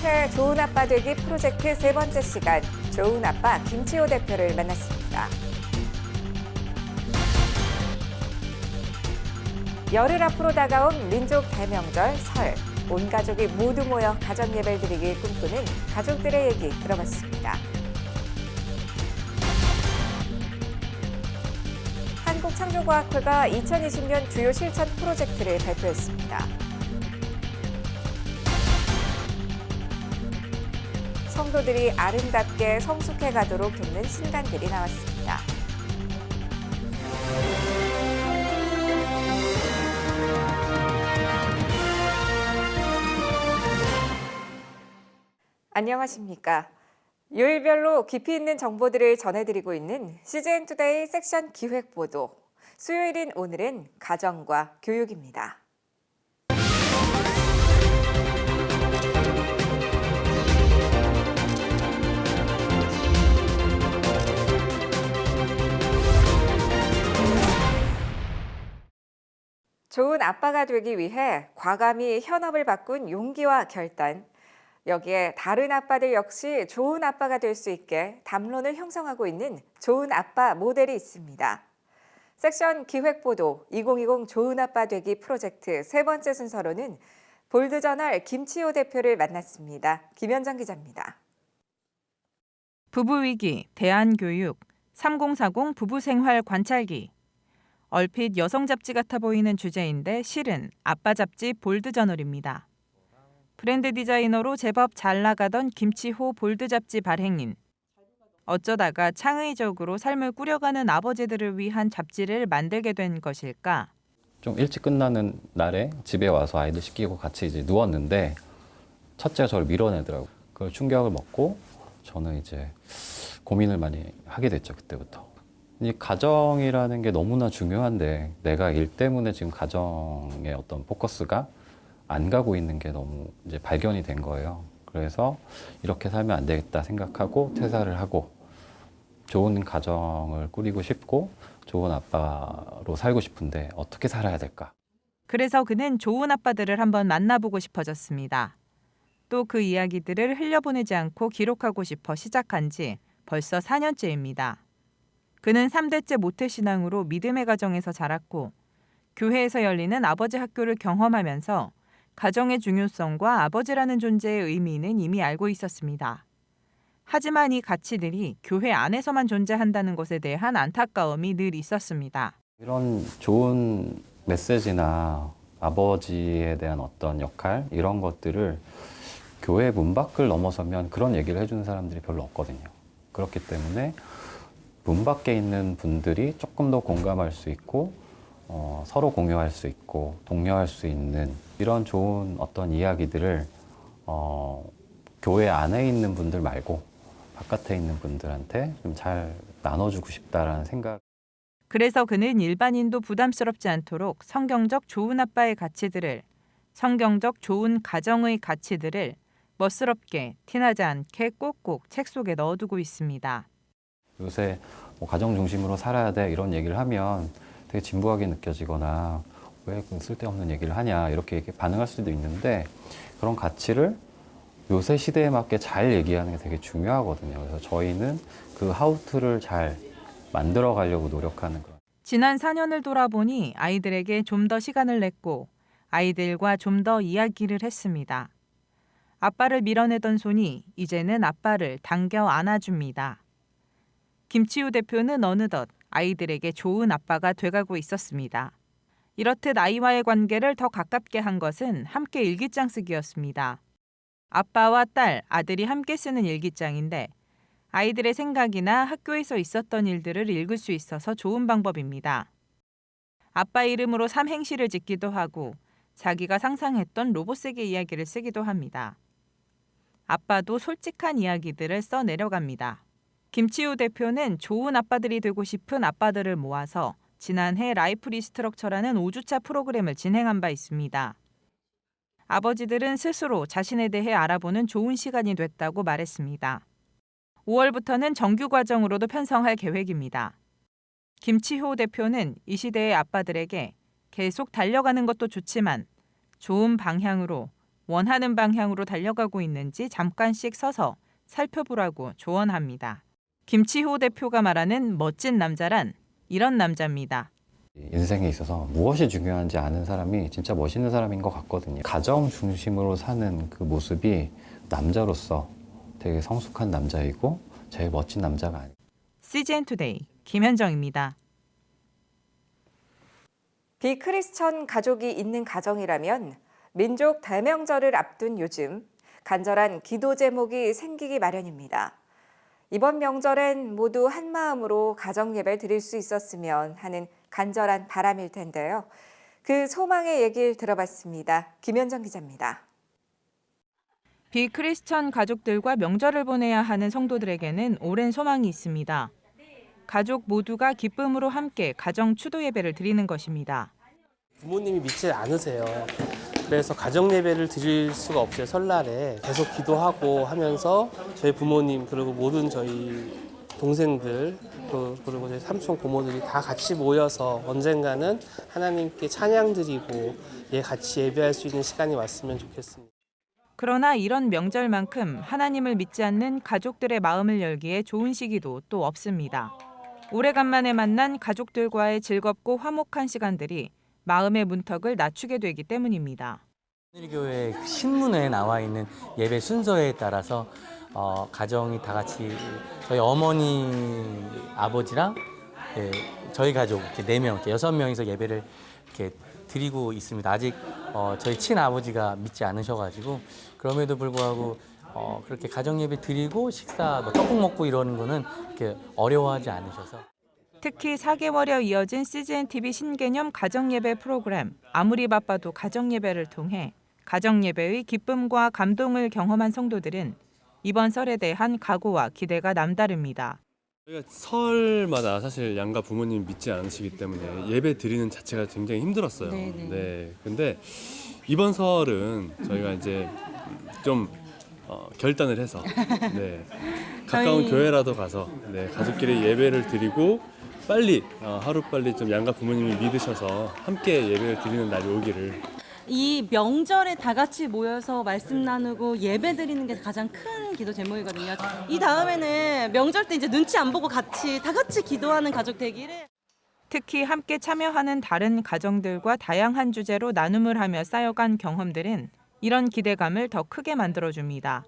교회 좋은 아빠 되기 프로젝트 세 번째 시간, 좋은 아빠 김치호 대표를 만났습니다. 열흘 앞으로 다가온 민족 대명절 설. 온 가족이 모두 모여 가정 예배를 드리길 꿈꾸는 가족들의 얘기 들어봤습니다. 한국창조과학회가 2020년 주요 실천 프로젝트를 발표했습니다. 성도들이 아름답게 성숙해 가도록 돕는 신간들이 나왔습니다. 안녕하십니까. 요일별로 깊이 있는 정보들을 전해드리고 있는 CGN투데이 섹션 기획보도. 수요일인 오늘은 가정과 교육입니다. 좋은 아빠가 되기 위해 과감히 현업을 바꾼 용기와 결단. 여기에 다른 아빠들 역시 좋은 아빠가 될 수 있게 담론을 형성하고 있는 좋은 아빠 모델이 있습니다. 섹션 기획보도 2020 좋은 아빠 되기 프로젝트 세 번째 순서로는 볼드저널 김치호 대표를 만났습니다. 김현정 기자입니다. 부부위기, 대안교육, 3040 부부생활 관찰기. 얼핏 여성 잡지 같아 보이는 주제인데 실은 아빠 잡지 볼드저널입니다. 브랜드 디자이너로 제법 잘 나가던 김치호 볼드 잡지 발행인. 어쩌다가 창의적으로 삶을 꾸려가는 아버지들을 위한 잡지를 만들게 된 것일까? 좀 일찍 끝나는 날에 집에 와서 아이들 씻기고 같이 이제 누웠는데 첫째가 저를 밀어내더라고요. 그걸 충격을 먹고 저는 이제 고민을 많이 하게 됐죠, 그때부터. 이 가정이라는 게 너무나 중요한데 내가 일 때문에 지금 가정의 어떤 포커스가 안 가고 있는 게 너무 이제 발견이 된 거예요. 그래서 이렇게 살면 안 되겠다 생각하고 퇴사를 하고 좋은 가정을 꾸리고 싶고 좋은 아빠로 살고 싶은데 어떻게 살아야 될까? 그래서 그는 좋은 아빠들을 한번 만나보고 싶어졌습니다. 또 그 이야기들을 흘려보내지 않고 기록하고 싶어 시작한 지 벌써 4년째입니다. 그는 3대째 모태신앙으로 믿음의 가정에서 자랐고 교회에서 열리는 아버지 학교를 경험하면서 가정의 중요성과 아버지라는 존재의 의미는 이미 알고 있었습니다. 하지만 이 가치들이 교회 안에서만 존재한다는 것에 대한 안타까움이 늘 있었습니다. 이런 좋은 메시지나 아버지에 대한 어떤 역할 이런 것들을 교회 문 밖을 넘어서면 그런 얘기를 해주는 사람들이 별로 없거든요. 그렇기 때문에 문 밖에 있는 분들이 조금 더 공감할 수 있고 서로 공유할 수 있고 독려할 수 있는 이런 좋은 어떤 이야기들을 교회 안에 있는 분들 말고 바깥에 있는 분들한테 좀 잘 나눠주고 싶다라는 생각. 그래서 그는 일반인도 부담스럽지 않도록 성경적 좋은 아빠의 가치들을, 성경적 좋은 가정의 가치들을 멋스럽게 티나지 않게 꼭꼭 책 속에 넣어두고 있습니다. 요새 뭐 가정 중심으로 살아야 돼 이런 얘기를 하면 되게 진부하게 느껴지거나 왜 쓸데없는 얘기를 하냐 이렇게 반응할 수도 있는데 그런 가치를 요새 시대에 맞게 잘 얘기하는 게 되게 중요하거든요. 그래서 저희는 그 하우투를 잘 만들어 가려고 노력하는 거예요. 지난 4년을 돌아보니 아이들에게 좀 더 시간을 냈고 아이들과 좀 더 이야기를 했습니다. 아빠를 밀어내던 손이 이제는 아빠를 당겨 안아줍니다. 김치호 대표는 어느덧 아이들에게 좋은 아빠가 돼가고 있었습니다. 이렇듯 아이와의 관계를 더 가깝게 한 것은 함께 일기장 쓰기였습니다. 아빠와 딸, 아들이 함께 쓰는 일기장인데 아이들의 생각이나 학교에서 있었던 일들을 읽을 수 있어서 좋은 방법입니다. 아빠 이름으로 삼행시를 짓기도 하고 자기가 상상했던 로봇에게 이야기를 쓰기도 합니다. 아빠도 솔직한 이야기들을 써 내려갑니다. 김치호 대표는 좋은 아빠들이 되고 싶은 아빠들을 모아서 지난해 라이프 리스트럭처라는 5주차 프로그램을 진행한 바 있습니다. 아버지들은 스스로 자신에 대해 알아보는 좋은 시간이 됐다고 말했습니다. 5월부터는 정규 과정으로도 편성할 계획입니다. 김치호 대표는 이 시대의 아빠들에게 계속 달려가는 것도 좋지만 좋은 방향으로 원하는 방향으로 달려가고 있는지 잠깐씩 서서 살펴보라고 조언합니다. 김치호 대표가 말하는 멋진 남자란 이런 남자입니다. 인생에 있어서 무엇이 중요한지 아는 사람이 진짜 멋있는 사람인 것 같거든요. 가정 중심으로 사는 그 모습이 남자로서 되게 성숙한 남자이고 제일 멋진 남자가 아니에요. CGN 투데이 김현정입니다. 비크리스천 가족이 있는 가정이라면 민족 대명절을 앞둔 요즘 간절한 기도 제목이 생기기 마련입니다. 이번 명절엔 모두 한마음으로 가정 예배를 드릴 수 있었으면 하는 간절한 바람일 텐데요. 그 소망의 얘기를 들어봤습니다. 김현정 기자입니다. 비크리스천 가족들과 명절을 보내야 하는 성도들에게는 오랜 소망이 있습니다. 가족 모두가 기쁨으로 함께 가정 추도 예배를 드리는 것입니다. 부모님이 믿지 않으세요. 그래서 가정 예배를 드릴 수가 없어요. 설날에 계속 기도하고 하면서 저희 부모님 그리고 모든 저희 동생들 그리고 저희 삼촌 고모들이 다 같이 모여서 언젠가는 하나님께 찬양 드리고 같이 예배할 수 있는 시간이 왔으면 좋겠습니다. 그러나 이런 명절만큼 하나님을 믿지 않는 가족들의 마음을 열기에 좋은 시기도 또 없습니다. 오래간만에 만난 가족들과의 즐겁고 화목한 시간들이 마음의 문턱을 낮추게 되기 때문입니다. 하늘교회 신문에 나와 있는 예배 순서에 따라서 가정이 다 같이 저희 어머니, 아버지랑 저희 가족 이렇게 4명, 6명이서 예배를 이렇게 드리고 있습니다. 아직 저희 친아버지가 믿지 않으셔가지고 그럼에도 불구하고 그렇게 가정 예배 드리고 식사 떡국 먹고 이러는 거는 이렇게 어려워하지 않으셔서. 특히 4개월여 이어진 CGN TV 신개념 가정예배 프로그램 아무리 바빠도 가정예배를 통해 가정예배의 기쁨과 감동을 경험한 성도들은 이번 설에 대한 각오와 기대가 남다릅니다. 저희가 설마다 사실 양가 부모님이 믿지 않으시기 때문에 예배 드리는 자체가 굉장히 힘들었어요. 네. 근데 이번 설은 저희가 이제 좀 결단을 해서 가까운 교회라도 가서 가족끼리 예배를 드리고 빨리 하루빨리 좀 양가 부모님이 믿으셔서 함께 예배를 드리는 날이 오기를. 이 명절에 다 같이 모여서 말씀 나누고 예배 드리는 게 가장 큰 기도 제목이거든요. 이 다음에는 명절 때 이제 눈치 안 보고 다 같이 기도하는 가족 되기를. 특히 함께 참여하는 다른 가정들과 다양한 주제로 나눔을 하며 쌓여간 경험들은 이런 기대감을 더 크게 만들어줍니다.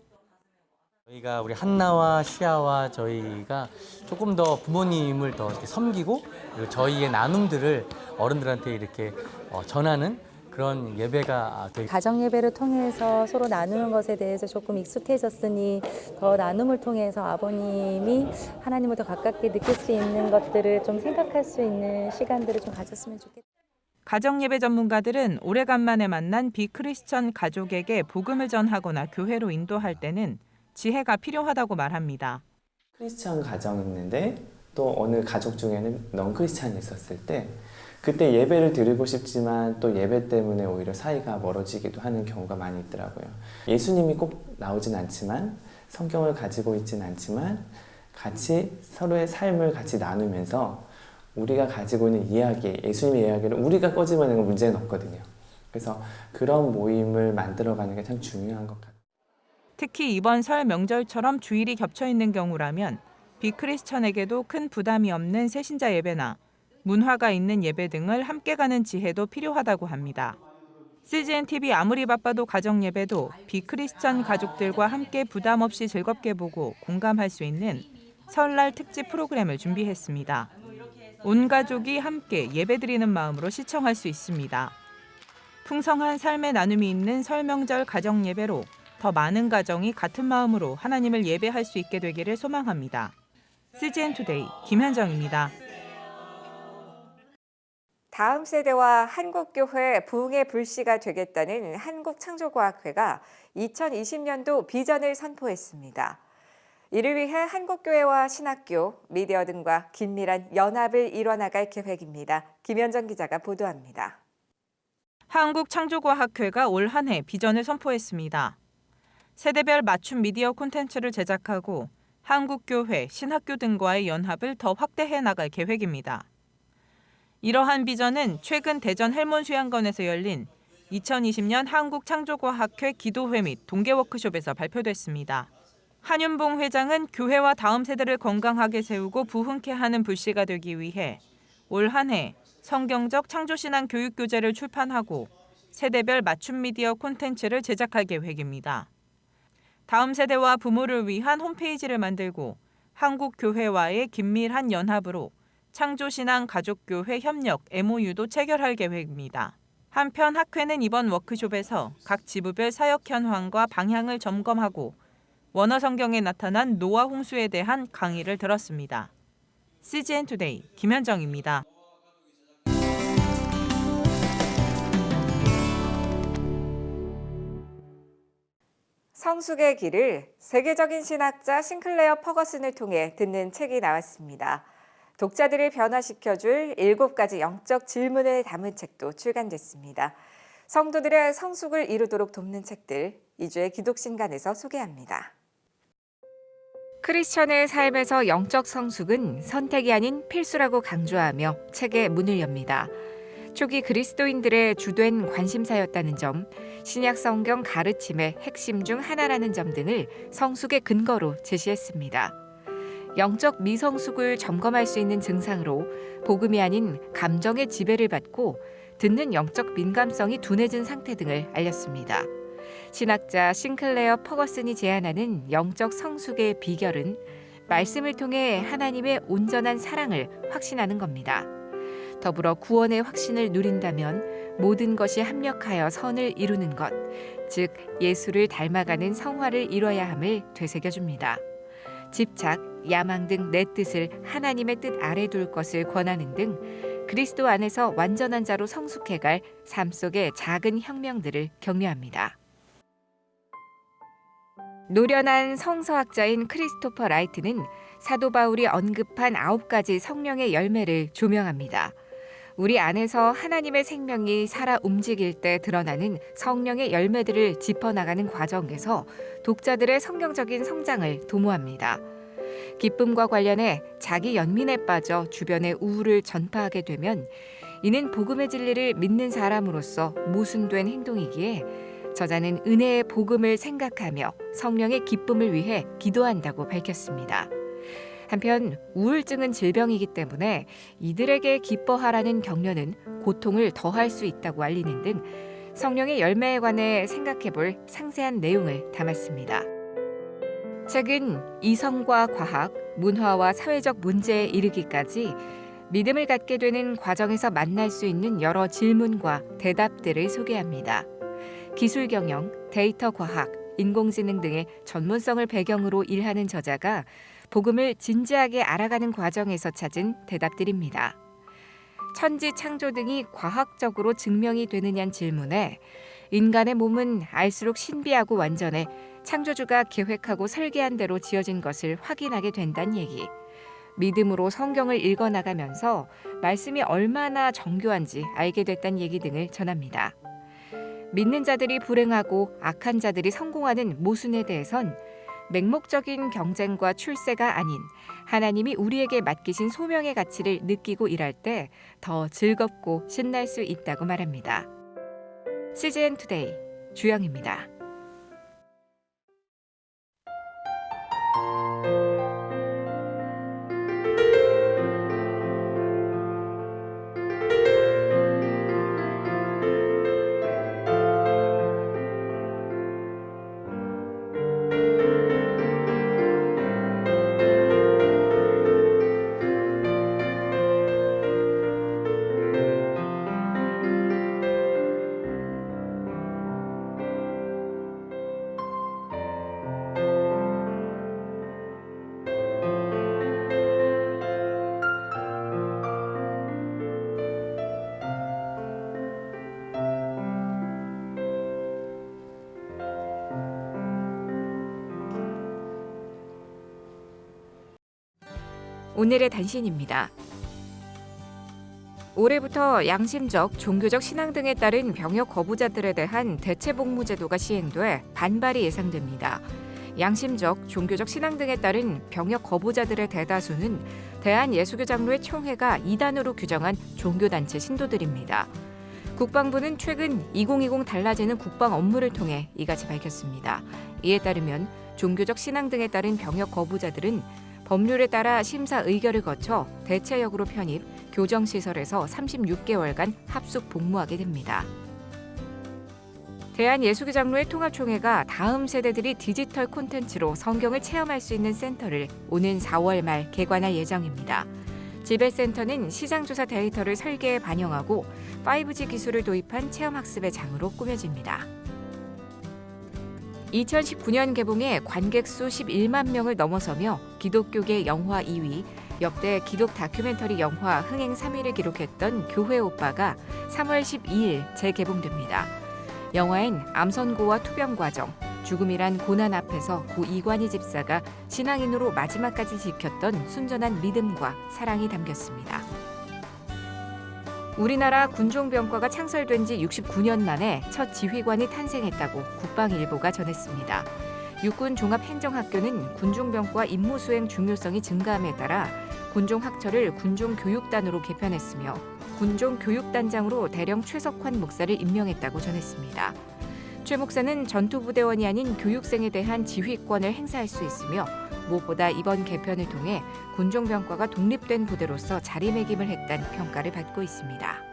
저희가 우리 한나와 시아와 저희가 조금 더 부모님을 더 이렇게 섬기고 그리고 저희의 나눔들을 어른들한테 이렇게 전하는 그런 예배가 되게 가정 예배를 통해서 서로 나누는 것에 대해서 조금 익숙해졌으니 더 나눔을 통해서 아버님이 하나님을 더 가깝게 느낄 수 있는 것들을 좀 생각할 수 있는 시간들을 좀 가졌으면 좋겠다. 가정예배 전문가들은 오래간만에 만난 비크리스천 가족에게 복음을 전하거나 교회로 인도할 때는 지혜가 필요하다고 말합니다. 크리스천 가정이 있는데 또 어느 가족 중에는 넌 크리스찬이 있었을 때 그때 예배를 드리고 싶지만 또 예배 때문에 오히려 사이가 멀어지기도 하는 경우가 많이 있더라고요. 예수님이 꼭 나오진 않지만 성경을 가지고 있진 않지만 같이 서로의 삶을 같이 나누면서 우리가 가지고 있는 이야기, 예수님의 이야기를 우리가 꺼집어내는 건 문제는 없거든요. 그래서 그런 모임을 만들어가는 게 참 중요한 것 같아요. 특히 이번 설 명절처럼 주일이 겹쳐 있는 경우라면 비크리스천에게도 큰 부담이 없는 새신자 예배나 문화가 있는 예배 등을 함께 가는 지혜도 필요하다고 합니다. CGN TV 아무리 바빠도 가정 예배도 비크리스천 가족들과 함께 부담 없이 즐겁게 보고 공감할 수 있는 설날 특집 프로그램을 준비했습니다. 온 가족이 함께 예배드리는 마음으로 시청할 수 있습니다. 풍성한 삶의 나눔이 있는 설 명절 가정 예배로 더 많은 가정이 같은 마음으로 하나님을 예배할 수 있게 되기를 소망합니다. CGN 투데이 김현정입니다. 다음 세대와 한국교회 부흥의 불씨가 되겠다는 한국창조과학회가 2020년도 비전을 선포했습니다. 이를 위해 한국교회와 신학교, 미디어 등과 긴밀한 연합을 이뤄나갈 계획입니다. 김현정 기자가 보도합니다. 한국창조과학회가 올 한 해 비전을 선포했습니다. 세대별 맞춤 미디어 콘텐츠를 제작하고 한국교회, 신학교 등과의 연합을 더 확대해 나갈 계획입니다. 이러한 비전은 최근 대전 헬몬수양관에서 열린 2020년 한국창조과학회 기도회 및 동계 워크숍에서 발표됐습니다. 한윤봉 회장은 교회와 다음 세대를 건강하게 세우고 부흥케 하는 불씨가 되기 위해 올 한 해 성경적 창조신앙 교육교재를 출판하고 세대별 맞춤 미디어 콘텐츠를 제작할 계획입니다. 다음 세대와 부모를 위한 홈페이지를 만들고 한국 교회와의 긴밀한 연합으로 창조신앙 가족교회 협력 MOU도 체결할 계획입니다. 한편 학회는 이번 워크숍에서 각 지부별 사역 현황과 방향을 점검하고 원어 성경에 나타난 노아 홍수에 대한 강의를 들었습니다. CGN 투데이 김현정입니다. 성숙의 길을 세계적인 신학자 싱클레어 퍼거슨을 통해 듣는 책이 나왔습니다. 독자들을 변화시켜줄 7가지 영적 질문을 담은 책도 출간됐습니다. 성도들의 성숙을 이루도록 돕는 책들, 2주의 기독신간에서 소개합니다. 크리스천의 삶에서 영적 성숙은 선택이 아닌 필수라고 강조하며 책의 문을 엽니다. 초기 그리스도인들의 주된 관심사였다는 점, 신약 성경 가르침의 핵심 중 하나라는 점 등을 성숙의 근거로 제시했습니다. 영적 미성숙을 점검할 수 있는 증상으로 복음이 아닌 감정의 지배를 받고 듣는 영적 민감성이 둔해진 상태 등을 알렸습니다. 신학자 싱클레어 퍼거슨이 제안하는 영적 성숙의 비결은 말씀을 통해 하나님의 온전한 사랑을 확신하는 겁니다. 더불어 구원의 확신을 누린다면 모든 것이 합력하여 선을 이루는 것, 즉 예수를 닮아가는 성화를 이뤄야 함을 되새겨줍니다. 집착, 야망 등 내 뜻을 하나님의 뜻 아래 둘 것을 권하는 등 그리스도 안에서 완전한 자로 성숙해갈 삶 속의 작은 혁명들을 격려합니다. 노련한 성서학자인 크리스토퍼 라이트는 사도 바울이 언급한 9가지 성령의 열매를 조명합니다. 우리 안에서 하나님의 생명이 살아 움직일 때 드러나는 성령의 열매들을 짚어나가는 과정에서 독자들의 성경적인 성장을 도모합니다. 기쁨과 관련해 자기 연민에 빠져 주변의 우울을 전파하게 되면 이는 복음의 진리를 믿는 사람으로서 모순된 행동이기에 저자는 은혜의 복음을 생각하며 성령의 기쁨을 위해 기도한다고 밝혔습니다. 한편 우울증은 질병이기 때문에 이들에게 기뻐하라는 격려는 고통을 더할 수 있다고 알리는 등 성령의 열매에 관해 생각해볼 상세한 내용을 담았습니다. 책은 이성과 과학, 문화와 사회적 문제에 이르기까지 믿음을 갖게 되는 과정에서 만날 수 있는 여러 질문과 대답들을 소개합니다. 기술 경영, 데이터 과학, 인공지능 등의 전문성을 배경으로 일하는 저자가 복음을 진지하게 알아가는 과정에서 찾은 대답들입니다. 천지 창조 등이 과학적으로 증명이 되느냐는 질문에 인간의 몸은 알수록 신비하고 완전해 창조주가 계획하고 설계한 대로 지어진 것을 확인하게 된다는 얘기. 믿음으로 성경을 읽어나가면서 말씀이 얼마나 정교한지 알게 됐다는 얘기 등을 전합니다. 믿는 자들이 불행하고 악한 자들이 성공하는 모순에 대해선 맹목적인 경쟁과 출세가 아닌 하나님이 우리에게 맡기신 소명의 가치를 느끼고 일할 때 더 즐겁고 신날 수 있다고 말합니다. CGN 투데이 주영입니다. 오늘의 단신입니다. 올해부터 양심적, 종교적 신앙 등에 따른 병역 거부자들에 대한 대체복무제도가 시행돼 반발이 예상됩니다. 양심적, 종교적 신앙 등에 따른 병역 거부자들의 대다수는 대한예수교 장로회 총회가 이단으로 규정한 종교단체 신도들입니다. 국방부는 최근 2020 달라지는 국방 업무를 통해 이같이 밝혔습니다. 이에 따르면 종교적 신앙 등에 따른 병역 거부자들은 법률에 따라 심사 의결을 거쳐 대체역으로 편입, 교정시설에서 36개월간 합숙 복무하게 됩니다. 대한예수교장로회 통합총회가 다음 세대들이 디지털 콘텐츠로 성경을 체험할 수 있는 센터를 오는 4월 말 개관할 예정입니다. 지배센터는 시장조사 데이터를 설계에 반영하고 5G 기술을 도입한 체험학습의 장으로 꾸며집니다. 2019년 개봉해 관객 수 11만 명을 넘어서며 기독교계 영화 2위, 역대 기독 다큐멘터리 영화 흥행 3위를 기록했던 교회 오빠가 3월 12일 재개봉됩니다. 영화엔 암선고와 투병 과정, 죽음이란 고난 앞에서 고 이관희 집사가 신앙인으로 마지막까지 지켰던 순전한 믿음과 사랑이 담겼습니다. 우리나라 군종병과가 창설된 지 69년 만에 첫 지휘관이 탄생했다고 국방일보가 전했습니다. 육군 종합행정학교는 군종병과 임무 수행 중요성이 증가함에 따라 군종학처를 군종교육단으로 개편했으며 군종교육단장으로 대령 최석환 목사를 임명했다고 전했습니다. 최 목사는 전투부대원이 아닌 교육생에 대한 지휘권을 행사할 수 있으며 무엇보다 이번 개편을 통해 군종병과가 독립된 부대로서 자리매김을 했다는 평가를 받고 있습니다.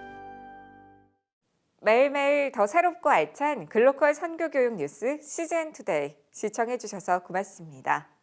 매일매일 더 새롭고 알찬 글로컬 선교교육 뉴스 CGN투데이 시청해주셔서 고맙습니다.